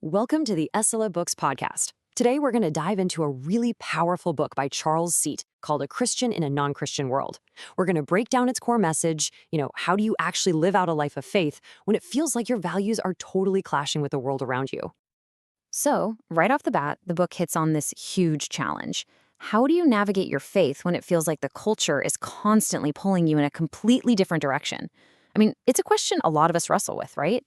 Welcome to the Elselah Books podcast. Today, we're going to dive into a really powerful book by Charles Seat called A Christian in a Non-Christian World. We're going to break down its core message, how do you actually live out a life of faith when it feels like your values are totally clashing with the world around you? So, right off the bat, the book hits on this huge challenge. How do you navigate your faith when it feels like the culture is constantly pulling you in a completely different direction? It's a question a lot of us wrestle with, right?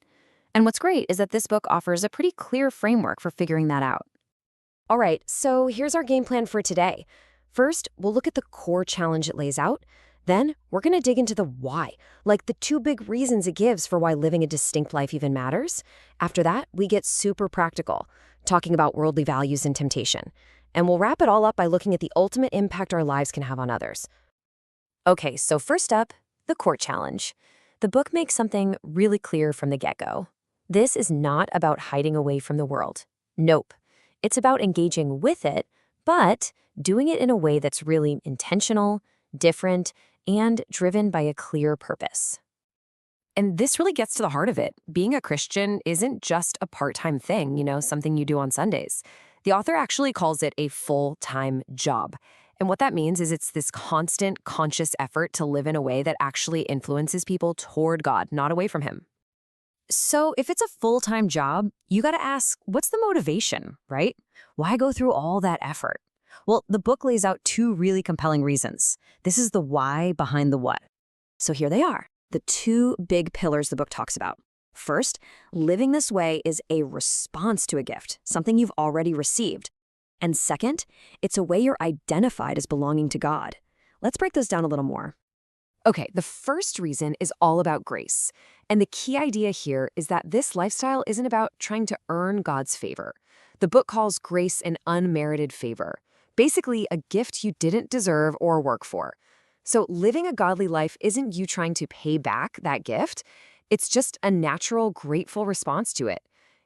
And what's great is that this book offers a pretty clear framework for figuring that out. All right, so here's our game plan for today. First, we'll look at the core challenge it lays out. Then, we're going to dig into the why, like the two big reasons it gives for why living a distinct life even matters. After that, we get super practical, talking about worldly values and temptation. And we'll wrap it all up by looking at the ultimate impact our lives can have on others. Okay, so first up, the core challenge. The book makes something really clear from the get-go. This is not about hiding away from the world. Nope. It's about engaging with it, but doing it in a way that's really intentional, different, and driven by a clear purpose. And this really gets to the heart of it. Being a Christian isn't just a part-time thing, something you do on Sundays. The author actually calls it a full-time job. And what that means is it's this constant, conscious effort to live in a way that actually influences people toward God, not away from Him. So if it's a full-time job, you got to ask, what's the motivation, right? Why go through all that effort? Well, the book lays out two really compelling reasons. This is the why behind the what. So here they are, the two big pillars the book talks about. First, living this way is a response to a gift, something you've already received. And second, it's a way you're identified as belonging to God. Let's break those down a little more. Okay, the first reason is all about grace. And the key idea here is that this lifestyle isn't about trying to earn God's favor. The book calls grace an unmerited favor, basically a gift you didn't deserve or work for. So living a godly life isn't you trying to pay back that gift. It's just a natural, grateful response to it.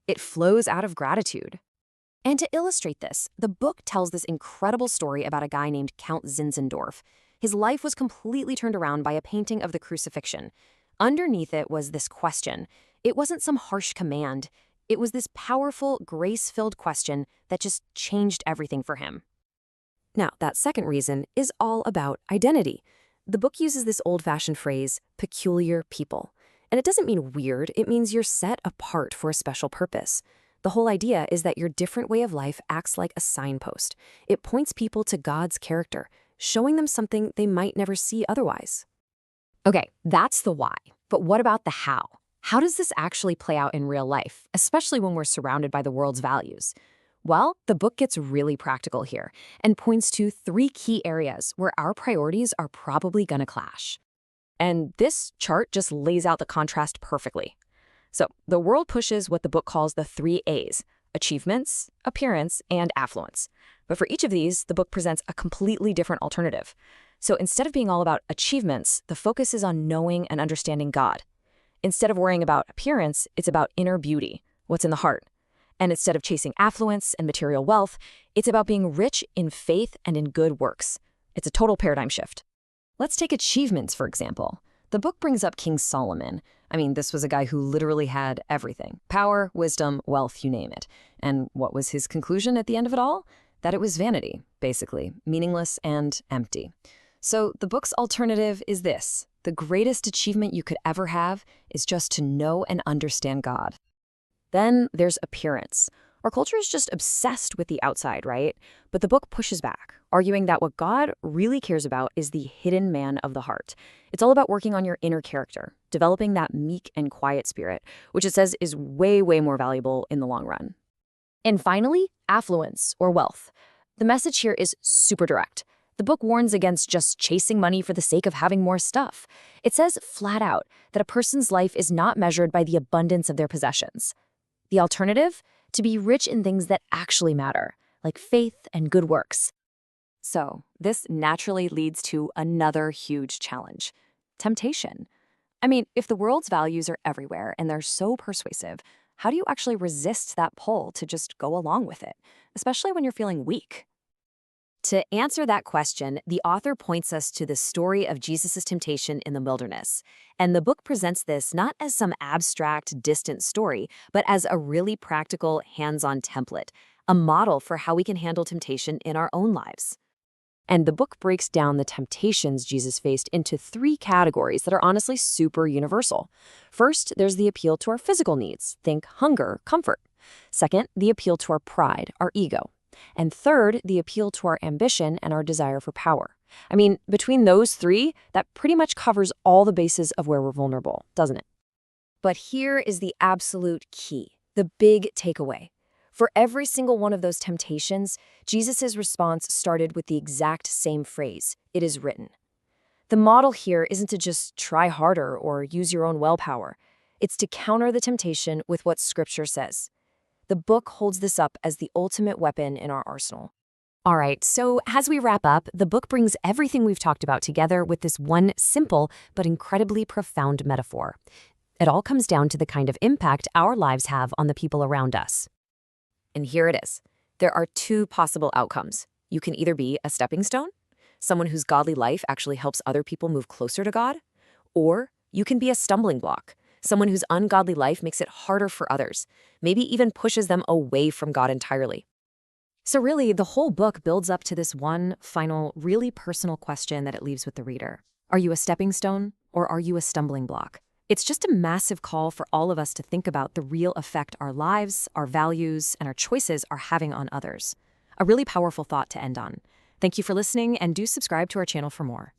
It flows out of gratitude. And to illustrate this, the book tells this incredible story about a guy named Count Zinzendorf. His life was completely turned around by a painting of the crucifixion. Underneath it was this question. It wasn't some harsh command. It was this powerful, grace-filled question that just changed everything for him. Now, that second reason is all about identity. The book uses this old-fashioned phrase, peculiar people. And it doesn't mean weird, it means you're set apart for a special purpose. The whole idea is that your different way of life acts like a signpost. It points people to God's character, showing them something they might never see otherwise. Okay, that's the why. But what about the how? How does this actually play out in real life, especially when we're surrounded by the world's values? Well, the book gets really practical here and points to three key areas where our priorities are probably going to clash. And this chart just lays out the contrast perfectly. So the world pushes what the book calls the 3 A's: achievements, appearance, and affluence. But for each of these, the book presents a completely different alternative. So instead of being all about achievements, the focus is on knowing and understanding God. Instead of worrying about appearance, it's about inner beauty, what's in the heart. And instead of chasing affluence and material wealth, it's about being rich in faith and in good works. It's a total paradigm shift. Let's take achievements, for example. The book brings up King Solomon. This was a guy who literally had everything: power, wisdom, wealth, you name it. And what was his conclusion at the end of it all? That it was vanity, basically, meaningless and empty. So the book's alternative is this: the greatest achievement you could ever have is just to know and understand God. Then there's appearance. Our culture is just obsessed with the outside, right? But the book pushes back, arguing that what God really cares about is the hidden man of the heart. It's all about working on your inner character, developing that meek and quiet spirit, which it says is way, way more valuable in the long run. And finally, affluence or wealth. The message here is super direct. The book warns against just chasing money for the sake of having more stuff. It says flat out that a person's life is not measured by the abundance of their possessions. The alternative? To be rich in things that actually matter, like faith and good works. So this naturally leads to another huge challenge: temptation. If the world's values are everywhere and they're so persuasive, how do you actually resist that pull to just go along with it, especially when you're feeling weak? To answer that question, the author points us to the story of Jesus' temptation in the wilderness. And the book presents this not as some abstract, distant story, but as a really practical, hands-on template, a model for how we can handle temptation in our own lives. And the book breaks down the temptations Jesus faced into 3 categories that are honestly super universal. First, there's the appeal to our physical needs. Think hunger, comfort. Second, the appeal to our pride, our ego. And third, the appeal to our ambition and our desire for power. I mean, between those 3, that pretty much covers all the bases of where we're vulnerable, doesn't it? But here is the absolute key, the big takeaway. For every single one of those temptations, Jesus' response started with the exact same phrase, "It is written." The model here isn't to just try harder or use your own willpower. It's to counter the temptation with what Scripture says. The book holds this up as the ultimate weapon in our arsenal. All right, so as we wrap up, the book brings everything we've talked about together with this one simple but incredibly profound metaphor. It all comes down to the kind of impact our lives have on the people around us. And here it is. There are 2 possible outcomes. You can either be a stepping stone, someone whose godly life actually helps other people move closer to God, or you can be a stumbling block, someone whose ungodly life makes it harder for others, maybe even pushes them away from God entirely. So really, the whole book builds up to this one final, really personal question that it leaves with the reader. Are you a stepping stone, or are you a stumbling block? It's just a massive call for all of us to think about the real effect our lives, our values, and our choices are having on others. A really powerful thought to end on. Thank you for listening, and do subscribe to our channel for more.